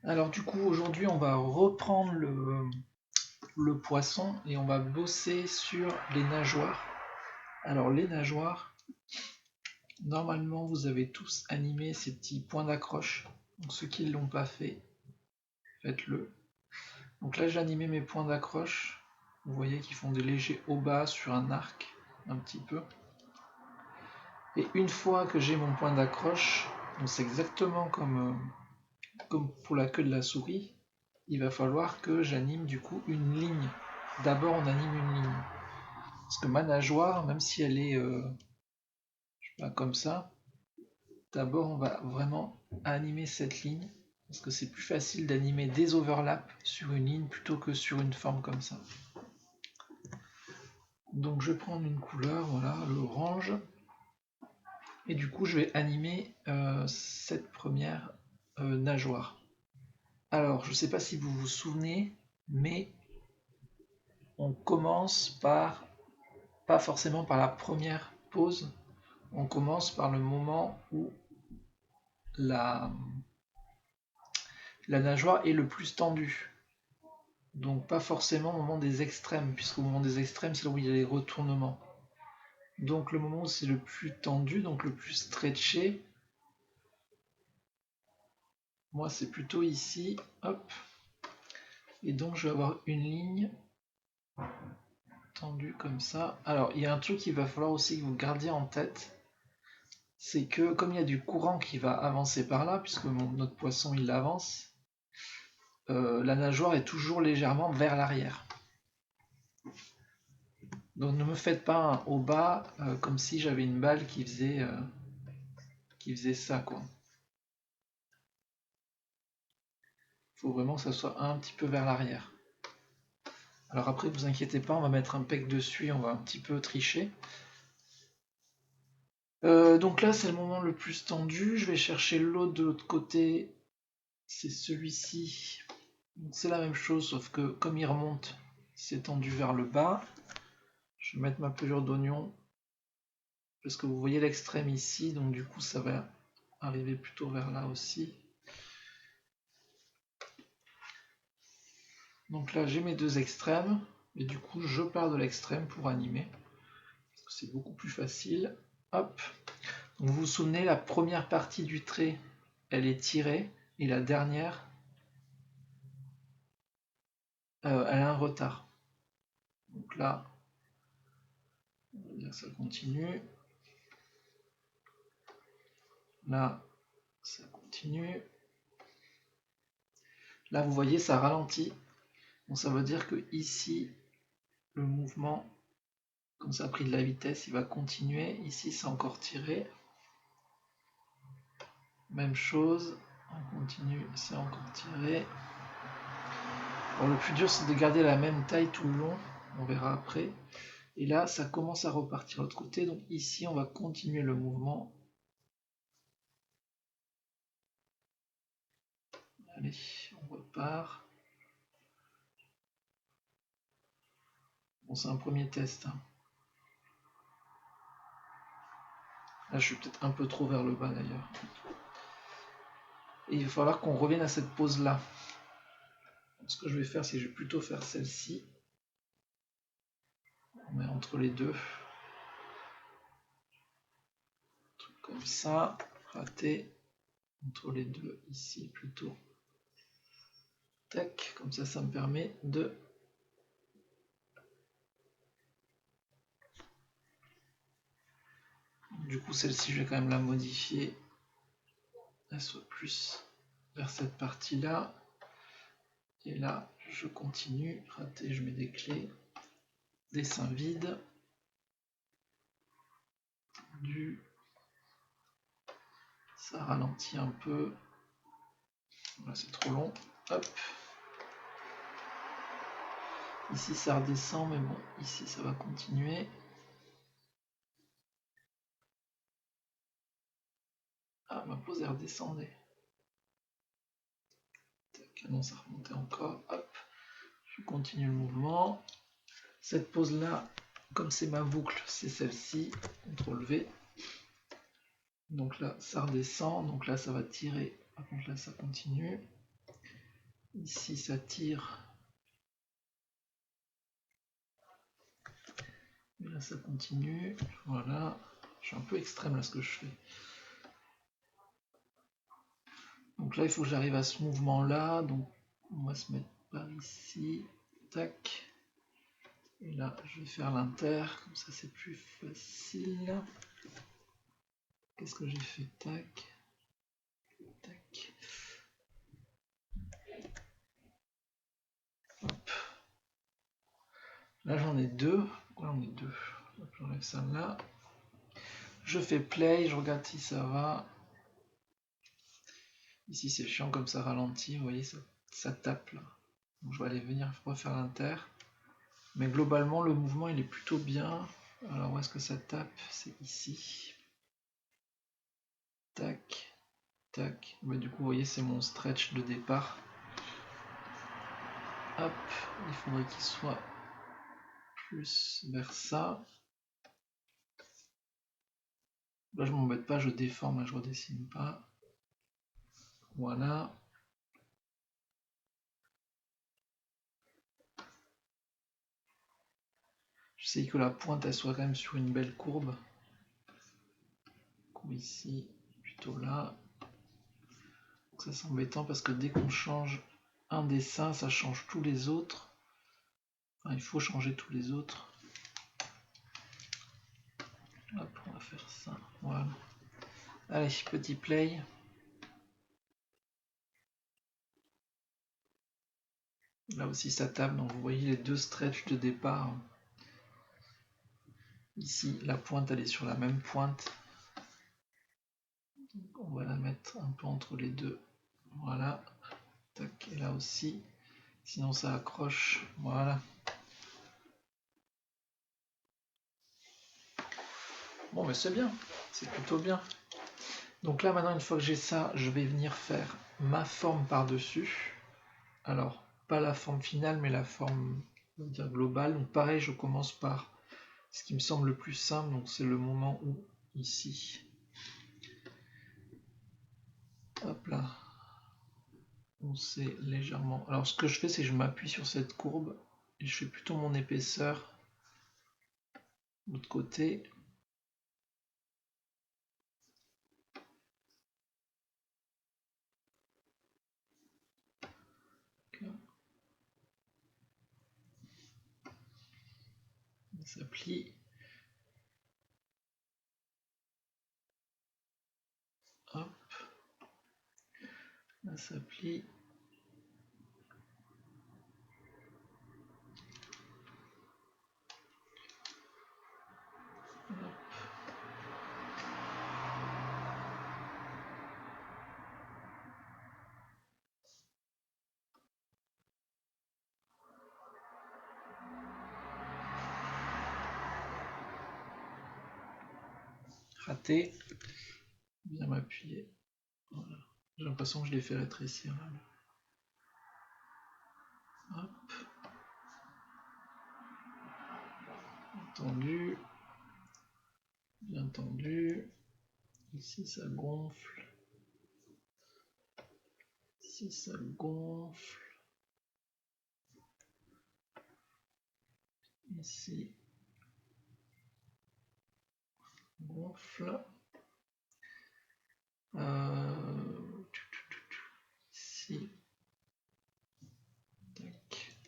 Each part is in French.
Alors du coup aujourd'hui on va reprendre le poisson et on va bosser sur les nageoires. Alors les nageoires, normalement vous avez tous animé ces petits points d'accroche. Donc ceux qui ne l'ont pas fait, faites-le. Donc là j'ai animé mes points d'accroche. Vous voyez qu'ils font des légers hauts bas sur un arc, un petit peu. Et une fois que j'ai mon point d'accroche, donc c'est exactement comme pour la queue de la souris, il va falloir que j'anime du coup une ligne. D'abord on anime une ligne. Parce que ma nageoire, même si elle est je sais pas, comme ça, d'abord on va vraiment animer cette ligne. Parce que c'est plus facile d'animer des overlaps sur une ligne plutôt que sur une forme comme ça. Donc je vais prendre une couleur, voilà, l'orange. Et du coup je vais animer cette première nageoire. Alors je ne sais pas si vous vous souvenez, mais on commence par, pas forcément par la première pose, on commence par le moment où la nageoire est le plus tendue. Donc pas forcément au moment des extrêmes, puisqu'au moment des extrêmes, c'est là où il y a les retournements. Donc le moment où c'est le plus tendu, donc le plus stretché, moi c'est plutôt ici, hop. Et donc je vais avoir une ligne tendue comme ça. Alors il y a un truc qu'il va falloir aussi que vous gardiez en tête, c'est que comme il y a du courant qui va avancer par là, puisque notre poisson il avance, la nageoire est toujours légèrement vers l'arrière. Donc ne me faites pas un haut bas comme si j'avais une balle qui faisait ça quoi. Il faut vraiment que ça soit un petit peu vers l'arrière. Alors après vous inquiétez pas, on va mettre un pec dessus, on va un petit peu tricher. Donc là c'est le moment le plus tendu, je vais chercher l'autre de l'autre côté, c'est celui-ci. C'est la même chose sauf que comme il remonte, c'est tendu vers le bas. Je vais mettre ma pelure d'oignon parce que vous voyez l'extrême ici, donc du coup ça va arriver plutôt vers là aussi. Donc là j'ai mes deux extrêmes, et du coup je pars de l'extrême pour animer, parce que c'est beaucoup plus facile. Hop. Donc vous vous souvenez, la première partie du trait, elle est tirée, et la dernière, elle a un retard. Donc là, on va dire que ça continue. Là, ça continue. Là, vous voyez, ça ralentit. Donc ça veut dire que ici, le mouvement, comme ça a pris de la vitesse, il va continuer. Ici, c'est encore tiré. Même chose, on continue, c'est encore tiré. Bon, le plus dur, c'est de garder la même taille tout le long. On verra après. Et là, ça commence à repartir de l'autre côté. Donc ici, on va continuer le mouvement. Allez, on repart. Bon, c'est un premier test. Là, je suis peut-être un peu trop vers le bas d'ailleurs. Et il va falloir qu'on revienne à cette pose-là. Ce que je vais faire, c'est que je vais plutôt faire celle-ci. On met entre les deux. Un truc comme ça. Raté. Entre les deux, ici plutôt. Tac, comme ça me permet de... Du coup, celle-ci, je vais quand même la modifier. Elle soit plus vers cette partie-là. Et là, je continue. Raté, je mets des clés. Dessin vide. Ça ralentit un peu. Là, c'est trop long. Hop. Ici, ça redescend, mais bon, ici, ça va continuer. Ah, ma pose, elle redescendait. Tac, non, ça remontait encore. Hop. Je continue le mouvement. Cette pose-là, comme c'est ma boucle, c'est celle-ci. CTRL V. Donc là, ça redescend. Donc là, ça va tirer. Par contre, là, ça continue. Ici, ça tire. Et là, ça continue. Voilà. Je suis un peu extrême là ce que je fais. Donc là, il faut que j'arrive à ce mouvement-là. Donc, on va se mettre par ici. Tac. Et là, je vais faire l'inter. Comme ça, c'est plus facile. Qu'est-ce que j'ai fait? Tac. Tac. Hop. Là, j'en ai deux. Pourquoi j'en ai deux? J'enlève ça là. Je fais play. Je regarde si ça va. Ici, c'est chiant comme ça ralentit. Vous voyez, ça tape là. Donc, je vais aller venir refaire l'inter. Mais globalement, le mouvement, il est plutôt bien. Alors, où est-ce que ça tape? C'est ici. Tac. Tac. Bah, du coup, vous voyez, c'est mon stretch de départ. Hop. Il faudrait qu'il soit plus vers ça. Là, je m'embête pas, je déforme, là, je redessine pas. Voilà. J'essaye que la pointe, elle soit quand même sur une belle courbe. Ou ici, plutôt là. Donc ça, c'est embêtant parce que dès qu'on change un dessin, ça change tous les autres. Enfin, il faut changer tous les autres. Hop, on va faire ça. Voilà. Allez, petit play. Là aussi, ça tape. Donc, vous voyez les deux stretches de départ. Ici, la pointe, elle est sur la même pointe. Donc, on va la mettre un peu entre les deux. Voilà. Tac, et là aussi. Sinon, ça accroche. Voilà. Bon, mais c'est bien. C'est plutôt bien. Donc là, maintenant, une fois que j'ai ça, je vais venir faire ma forme par-dessus. Alors, pas la forme finale, mais la forme, on va dire, globale. Donc pareil, je commence par ce qui me semble le plus simple. Donc c'est le moment où, ici, hop là, on sait légèrement. Alors ce que je fais, c'est que je m'appuie sur cette courbe et je fais plutôt mon épaisseur de l'autre côté. Ça plie. Hop. Là, ça plie. Hop. Raté. Bien m'appuyer. Voilà. J'ai l'impression que je l'ai fait rétrécir. Hop. Tendu. Bien tendu. Ici ça gonfle. Ici ça gonfle. Ici gonfle. Ici. Tac.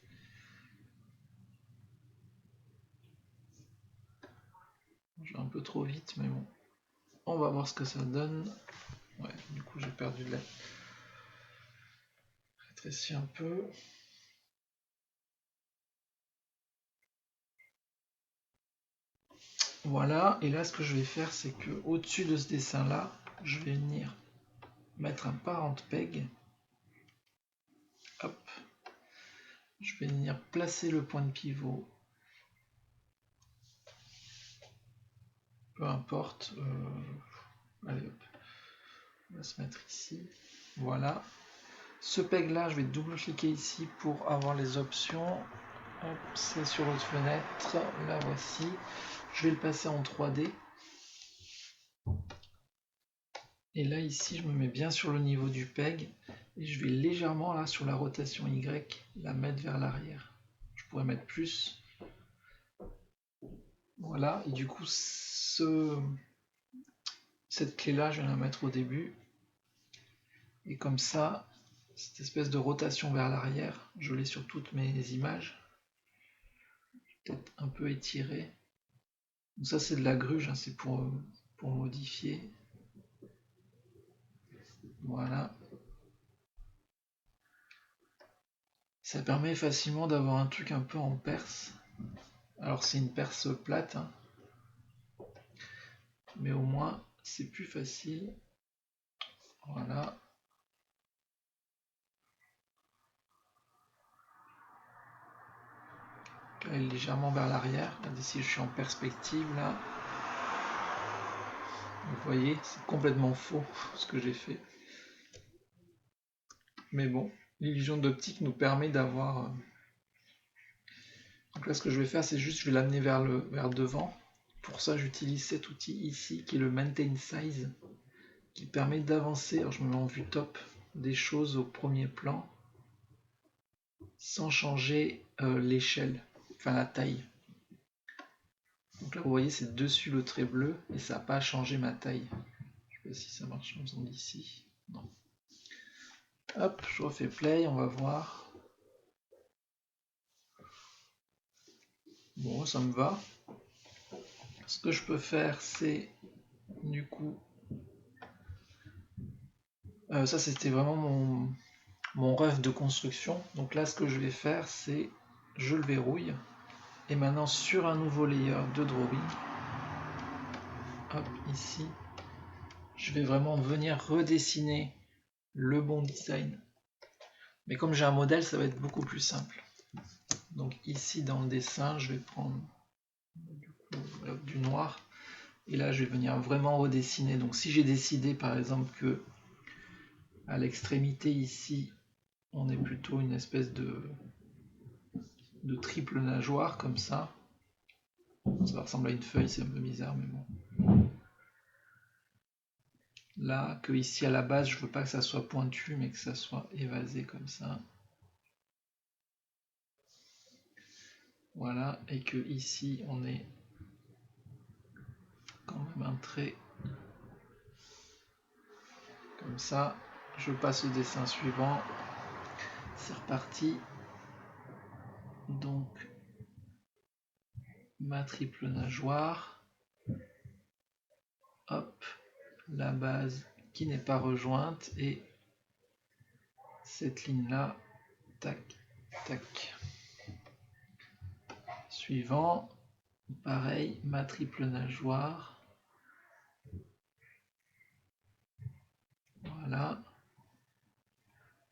Je vais un peu trop vite, mais bon. On va voir ce que ça donne. Ouais, du coup j'ai perdu de la... Rétréci un peu. Voilà, et là ce que je vais faire, c'est que au-dessus de ce dessin-là, je vais venir mettre un parent peg. Hop. Je vais venir placer le point de pivot. Peu importe. Allez hop. On va se mettre ici. Voilà. Ce peg là, je vais double-cliquer ici pour avoir les options. Hop, c'est sur votre fenêtre. La voici. Je vais le passer en 3D. Et là, ici, je me mets bien sur le niveau du peg. Et je vais légèrement là sur la rotation Y la mettre vers l'arrière. Je pourrais mettre plus. Voilà, et du coup cette clé là je vais la mettre au début. Et comme ça, cette espèce de rotation vers l'arrière, je l'ai sur toutes mes images. Peut-être un peu étiré. Donc ça c'est de la gruge, hein, c'est pour modifier. Voilà. Ça permet facilement d'avoir un truc un peu en perce. Alors c'est une perce plate, hein, mais au moins c'est plus facile. Voilà. Elle est légèrement vers l'arrière. Regardez si je suis en perspective là. Vous voyez, c'est complètement faux ce que j'ai fait. Mais bon, l'illusion d'optique nous permet d'avoir... Donc là ce que je vais faire c'est juste je vais l'amener vers devant. Pour ça j'utilise cet outil ici qui est le Maintain Size, qui permet d'avancer, alors je me mets en vue top, des choses au premier plan sans changer l'échelle, enfin la taille. Donc là vous voyez c'est dessus le trait bleu et ça n'a pas changé ma taille. Je sais pas si ça marche en faisant d'ici. Non. Hop, je refais play, on va voir. Bon, ça me va. Ce que je peux faire, c'est du coup... ça, c'était vraiment mon rêve de construction. Donc là, ce que je vais faire, c'est je le verrouille. Et maintenant, sur un nouveau layer de drawing, hop, ici, je vais vraiment venir redessiner le bon design. Mais comme j'ai un modèle, ça va être beaucoup plus simple. Donc ici, dans le dessin, je vais prendre du noir. Et là, je vais venir vraiment redessiner. Donc si j'ai décidé, par exemple, que à l'extrémité ici, on est plutôt une espèce de triple nageoire, comme ça. Ça ressemble à une feuille, c'est un peu bizarre, mais bon. Là, que ici à la base, je veux pas que ça soit pointu, mais que ça soit évasé comme ça. Voilà, et que ici, on est quand même un trait comme ça. Je passe au dessin suivant. C'est reparti. Donc, ma triple nageoire. Hop, la base qui n'est pas rejointe et cette ligne là, tac, tac. Suivant, pareil, ma triple nageoire. Voilà.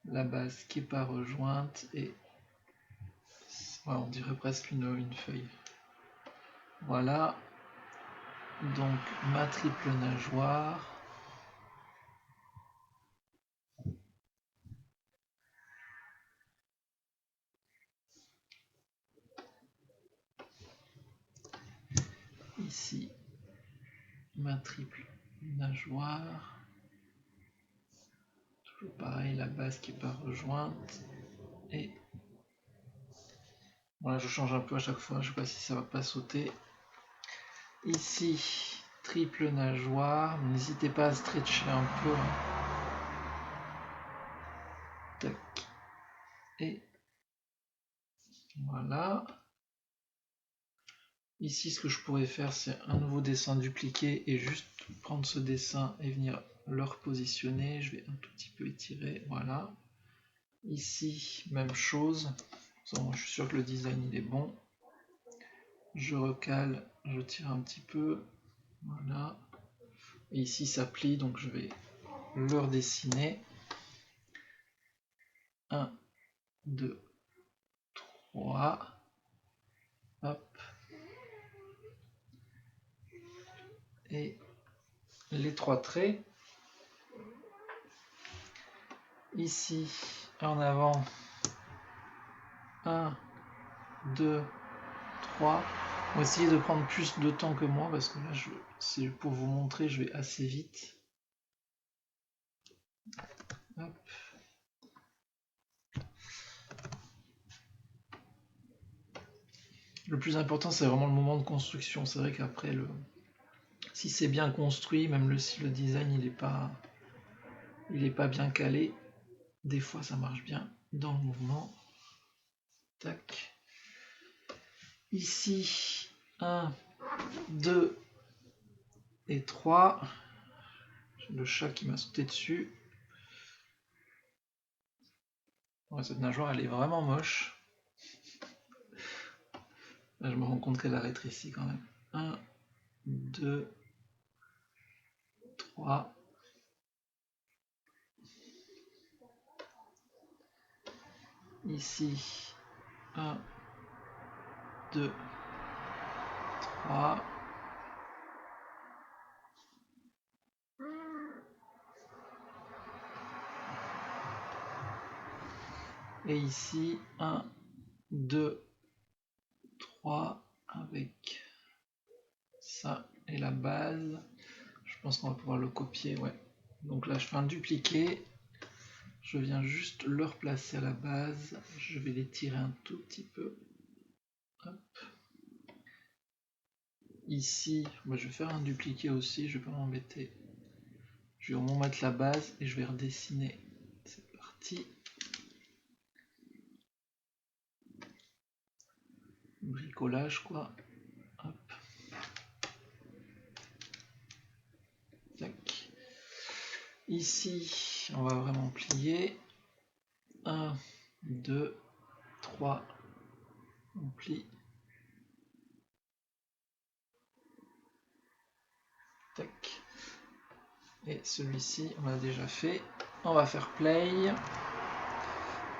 La base qui n'est pas rejointe et ouais, on dirait presque une feuille. Voilà. Donc ma triple nageoire. Ici, ma triple nageoire. Toujours pareil, la base qui n'est pas rejointe. Et voilà, je change un peu à chaque fois, je ne sais pas si ça va pas sauter. Ici, triple nageoire. N'hésitez pas à stretcher un peu. Tac. Et voilà. Ici, ce que je pourrais faire, c'est un nouveau dessin dupliqué et juste prendre ce dessin et venir le repositionner. Je vais un tout petit peu étirer. Voilà. Ici, même chose. Je suis sûr que le design il est bon. Je recale, je tire un petit peu. Voilà. Et ici, ça plie, donc je vais le redessiner. 1, 2, 3. Hop. Et les 3 traits. Ici, en avant. 1, 2, 3. On va essayer de prendre plus de temps que moi parce que là, c'est pour vous montrer, je vais assez vite. Hop. Le plus important, c'est vraiment le moment de construction. C'est vrai qu'après, si c'est bien construit, même si le design il est pas bien calé, des fois ça marche bien dans le mouvement. Tac. Ici, 1, 2 et 3. J'ai le chat qui m'a sauté dessus. Ouais, cette nageoire, elle est vraiment moche. Là, je me rends compte qu'elle a rétréci quand même. 1, 2, 3. Ici, 1, 2, 3. Et ici, 1, 2, 3 avec ça et la base. Je pense qu'on va pouvoir le copier, ouais. Donc là, je fais un dupliqué. Je viens juste le replacer à la base. Je vais l'étirer un tout petit peu. Hop. Ici, bah, je vais faire un dupliqué aussi, je vais pas m'embêter. Je vais au moins mettre la base et je vais redessiner. C'est parti. Bricolage quoi. Hop. Tac. Ici, on va vraiment plier. 1, 2, 3. On plie. Tac. Et celui-ci, on l'a déjà fait. On va faire play.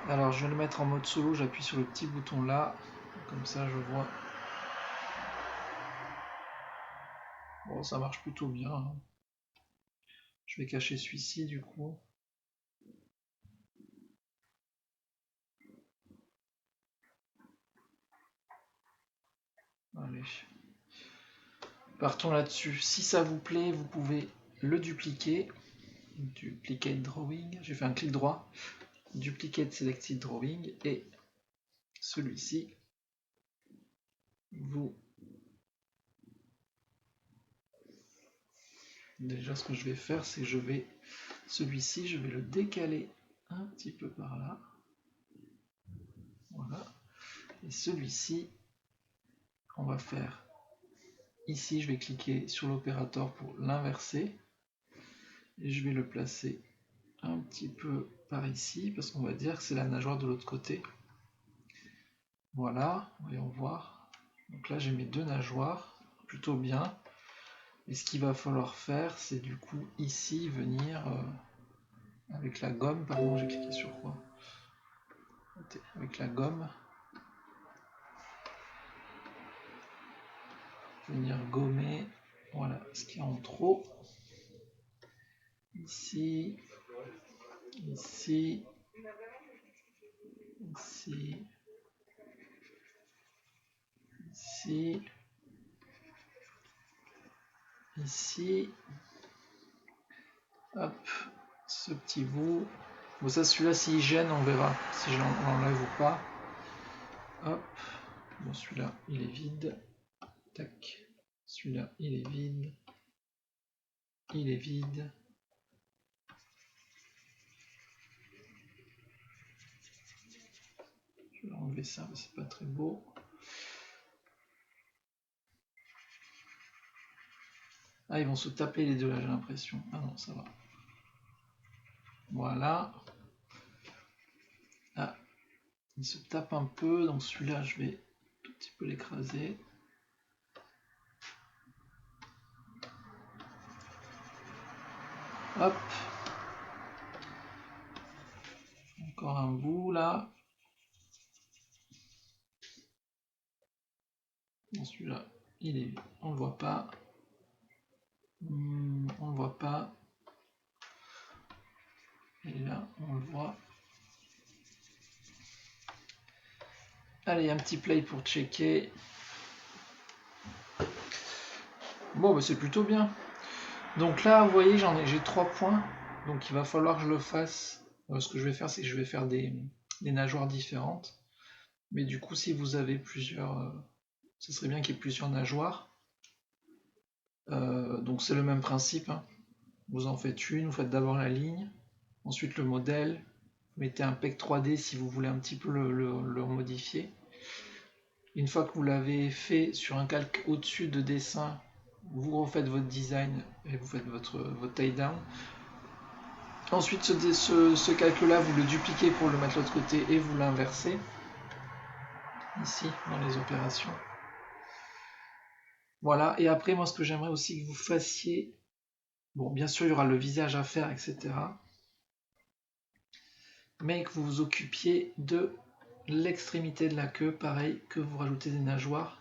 Alors, je vais le mettre en mode solo. J'appuie sur le petit bouton là. Comme ça, je vois. Bon, ça marche plutôt bien. Hein. Je vais cacher celui-ci du coup. Allez. Partons là-dessus. Si ça vous plaît, vous pouvez le dupliquer. Duplicate drawing. J'ai fait un clic droit. Duplicate selected drawing. Et celui-ci, vous. Déjà, ce que je vais faire, c'est que celui-ci, je vais le décaler un petit peu par là. Voilà. Et celui-ci, on va faire ici, je vais cliquer sur l'opérateur pour l'inverser. Et je vais le placer un petit peu par ici, parce qu'on va dire que c'est la nageoire de l'autre côté. Voilà, voyons voir. Donc là, j'ai mes deux nageoires, plutôt bien. Et ce qu'il va falloir faire, c'est du coup ici venir avec la gomme. Pardon, j'ai cliqué sur quoi? Avec la gomme. Venir gommer, voilà, ce qu'il y a en trop. Ici, ici, ici, ici, ici. Hop, ce petit bout. Bon, ça, celui-là, s'il gêne, on verra si je l'enlève ou pas. Hop, bon, celui-là, il est vide. Tac, celui-là, il est vide. Il est vide. Je vais enlever ça, mais c'est pas très beau. Ah, ils vont se taper les deux là, j'ai l'impression. Ah non, ça va. Voilà. Ah, il se tape un peu, donc celui-là, je vais un tout petit peu l'écraser. Hop. Encore un bout là. Celui-là, il est, on le voit pas. On le voit pas. Et là, on le voit. Allez, un petit play pour checker. Bon, bah, c'est plutôt bien. Donc là, vous voyez, j'ai 3 points. Donc il va falloir que je le fasse. Ce que je vais faire, c'est que je vais faire des nageoires différentes. Mais du coup, si vous avez plusieurs ce serait bien qu'il y ait plusieurs nageoires. Donc c'est le même principe, hein. Vous en faites une, vous faites d'abord la ligne, ensuite le modèle, vous mettez un PEG 3D si vous voulez un petit peu le modifier. Une fois que vous l'avez fait sur un calque au-dessus de dessin, vous refaites votre design et vous faites votre tie down. Ensuite, ce calque-là, vous le dupliquez pour le mettre de l'autre côté et vous l'inversez ici dans les opérations. Voilà, et après, moi, ce que j'aimerais aussi que vous fassiez, bon, bien sûr, il y aura le visage à faire, etc. Mais que vous vous occupiez de l'extrémité de la queue, pareil, que vous rajoutez des nageoires.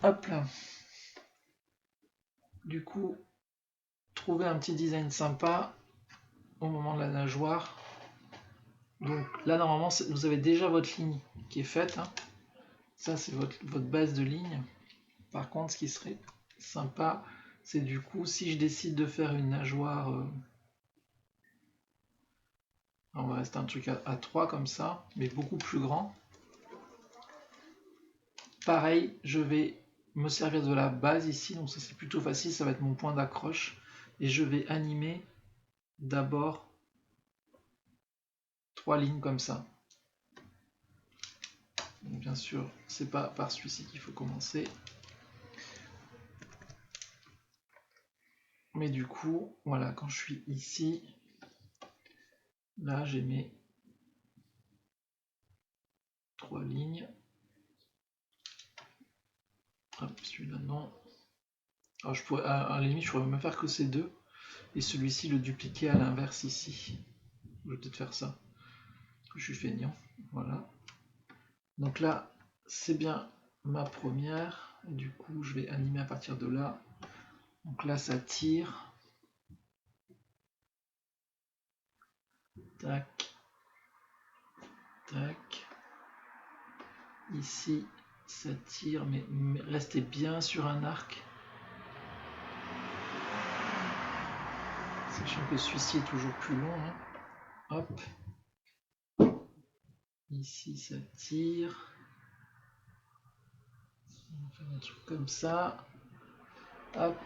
Hop là. Du coup, trouvez un petit design sympa au moment de la nageoire. Donc là, normalement, vous avez déjà votre ligne qui est faite, hein. Ça, c'est votre base de ligne. Par contre, ce qui serait sympa, c'est du coup, si je décide de faire une nageoire, on va rester un truc à 3 comme ça, mais beaucoup plus grand. Pareil, je vais me servir de la base ici, donc ça c'est plutôt facile, ça va être mon point d'accroche. Et je vais animer d'abord 3 lignes comme ça. Donc, bien sûr, c'est pas par celui-ci qu'il faut commencer. Mais du coup, voilà, quand je suis ici, là j'ai mes 3 lignes. Hop, celui-là non. Alors je pourrais, à la limite, je pourrais même faire que ces deux. Et celui-ci le dupliquer à l'inverse ici. Je vais peut-être faire ça. Parce que je suis feignant. Voilà. Donc là, c'est bien ma première. Et du coup, je vais animer à partir de là. Donc là, ça tire. Tac. Tac. Ici, ça tire, mais restez bien sur un arc. Sachant que celui-ci est toujours plus long, hein. Hop. Ici, ça tire. On va faire un truc comme ça. Hop.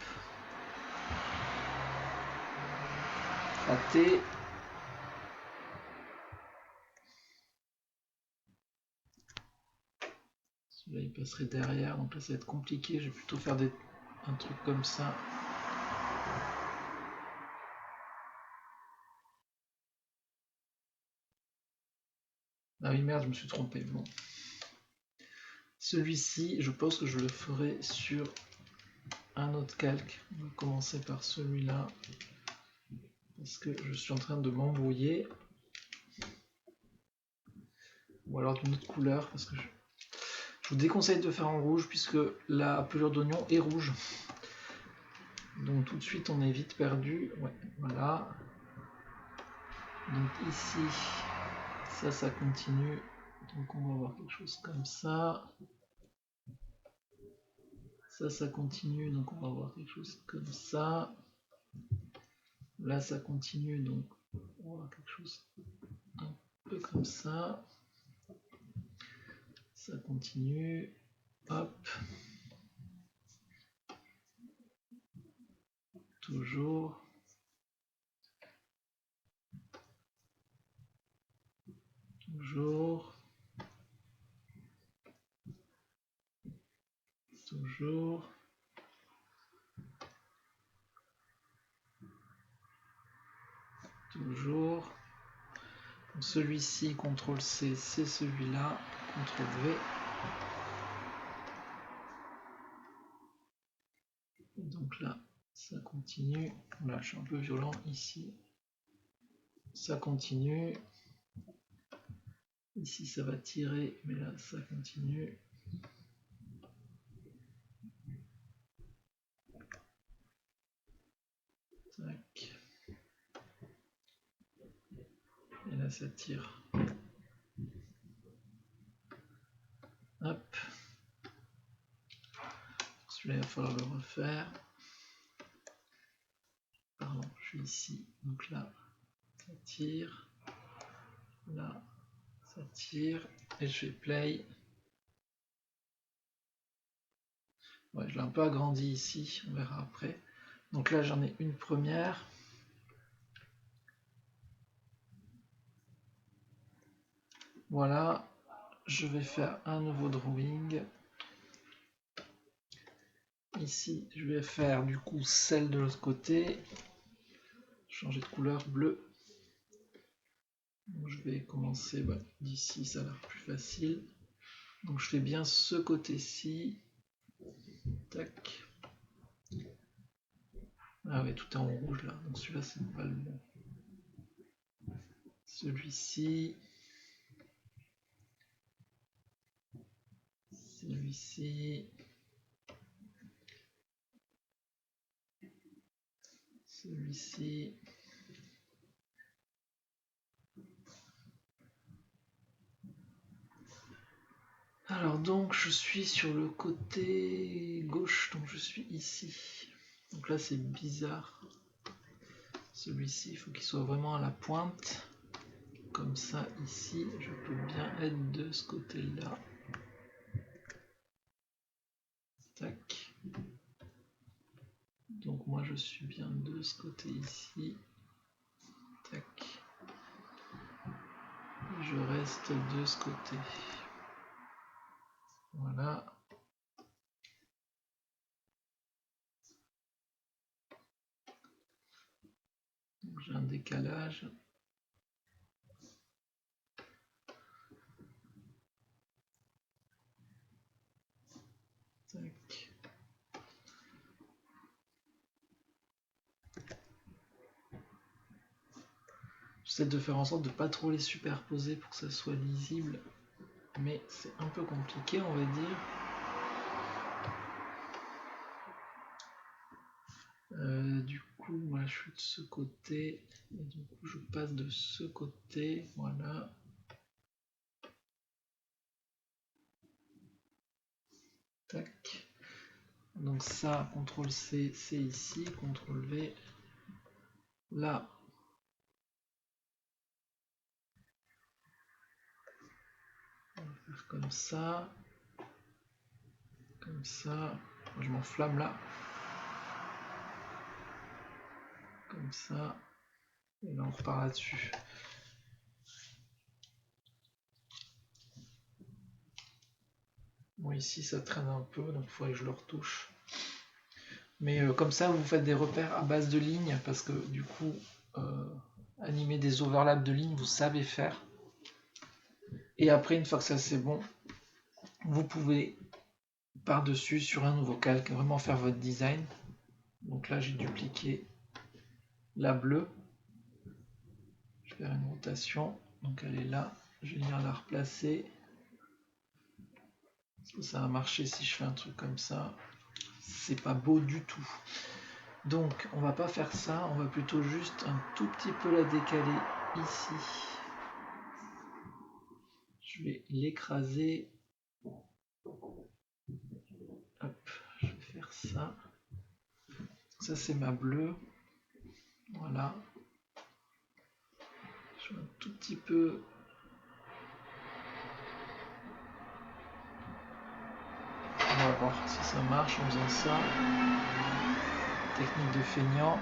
Raté. Celui-là, il passerait derrière. Donc là, ça va être compliqué. Je vais plutôt faire un truc comme ça. Ah oui, merde, je me suis trompé. Bon. Celui-ci, je pense que je le ferai sur un autre calque. On va commencer par celui-là. Parce que je suis en train de m'embrouiller. Ou alors d'une autre couleur. Parce que je vous déconseille de faire en rouge, puisque la pelure d'oignon est rouge. Donc tout de suite, on est vite perdu. Ouais, voilà. Donc ici, ça continue. Donc on va avoir quelque chose comme ça. Ça continue, donc on va avoir quelque chose comme ça. Là, ça continue, donc on va avoir quelque chose un peu comme ça. Ça continue. Hop. Toujours. Toujours. Toujours. Toujours. Celui-ci, CTRL-C, c'est celui-là. CTRL-V. Donc là, ça continue. Là, je suis un peu violent ici. Ça continue. Ici, ça va tirer, mais là, ça continue. Tac. Et là, ça tire. Hop. Celui-là, il va falloir le refaire. Pardon, je suis ici. Donc là, ça tire. Là, ça tire. Et je fais play. Ouais, je l'ai un peu agrandi ici, on verra après. Donc là, j'en ai une première. Voilà, je vais faire un nouveau drawing. Ici, je vais faire du coup celle de l'autre côté. Changer de couleur bleu. Donc, je vais commencer d'ici, ça a l'air plus facile. Donc je fais bien ce côté-ci. Tac. Ah ouais, tout est en rouge là, donc celui-là c'est pas le bon. Celui-ci. Celui-ci. Celui-ci. Alors donc je suis sur le côté gauche, donc je suis ici. Donc là c'est bizarre. Celui-ci, il faut qu'il soit vraiment à la pointe. Comme ça, ici, je peux bien être de ce côté-là. Tac. Donc moi je suis bien de ce côté ici. Tac. Je reste de ce côté. Voilà. J'ai un décalage. Tac. J'essaie de faire en sorte de ne pas trop les superposer pour que ça soit lisible. Mais c'est un peu compliqué, on va dire. Du coup, moi je suis de ce côté. Et du coup, je passe de ce côté. Voilà. Tac. Donc ça, CTRL C, c'est ici. CTRL V. Là. On va faire comme ça. Comme ça. Je m'enflamme là. Comme ça. Et là, on repart là-dessus. Bon, ici, ça traîne un peu, donc il faudrait que je le retouche. Mais comme ça, vous faites des repères à base de lignes, parce que du coup, animer des overlaps de lignes, vous savez faire. Et après, une fois que ça c'est bon, vous pouvez par-dessus, sur un nouveau calque, vraiment faire votre design. Donc là, j'ai dupliqué la bleue. Je vais faire une rotation. Donc elle est là. Je vais venir la replacer. Est-ce que ça va marcher si je fais un truc comme ça? C'est pas beau du tout. Donc on va pas faire ça, on va plutôt juste un tout petit peu la décaler ici. Je vais l'écraser. Hop, je vais faire ça. Ça c'est ma bleue. Voilà. Je vais un tout petit peu. On va voir si ça marche en faisant ça. Technique de feignant.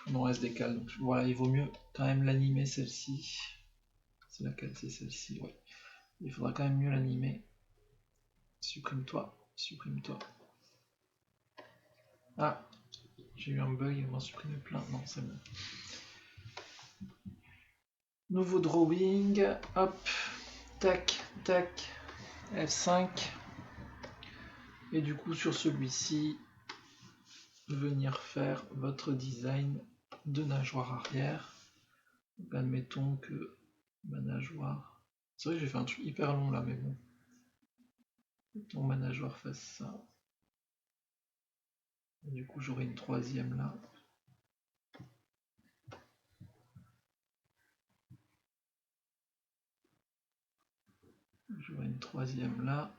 Non, elle se décale. Donc voilà, il vaut mieux quand même l'animer celle-ci. C'est laquelle? C'est celle-ci, oui. Il faudra quand même mieux l'animer. Supprime-toi, supprime-toi. Ah, j'ai eu un bug, il m'en supprime plein. Non, c'est bon. Nouveau drawing, hop, tac, tac, F5. Et du coup, sur celui-ci, venir faire votre design de nageoire arrière. Donc, admettons que ma nageoire... C'est vrai que j'ai fait un truc hyper long là, mais bon. Admettons ma nageoire fasse ça. Et du coup, j'aurai une troisième là. J'aurai une troisième là.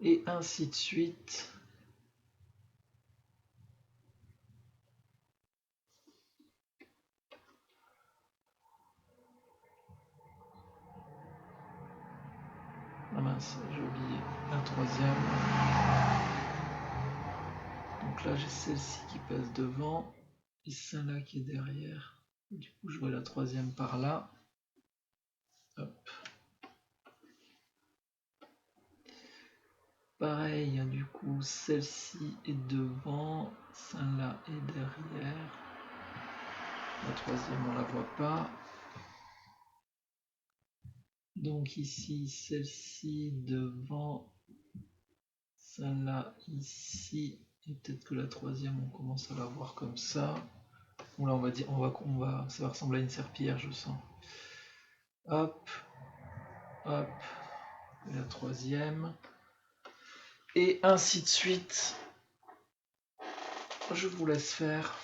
Et ainsi de suite. mince, j'ai oublié la troisième. Donc là j'ai celle-ci qui passe devant et celle-là qui est derrière. Du coup je vois la troisième par là. Hop. Pareil, du coup celle-ci est devant, celle-là est derrière. La troisième on la voit pas. Donc ici celle-ci devant, celle-là ici, et peut-être que la troisième on commence à la voir comme ça. Bon là on va dire, ça va ressembler à une serpillière je sens. Hop, hop, et la troisième. Et ainsi de suite. Je vous laisse faire.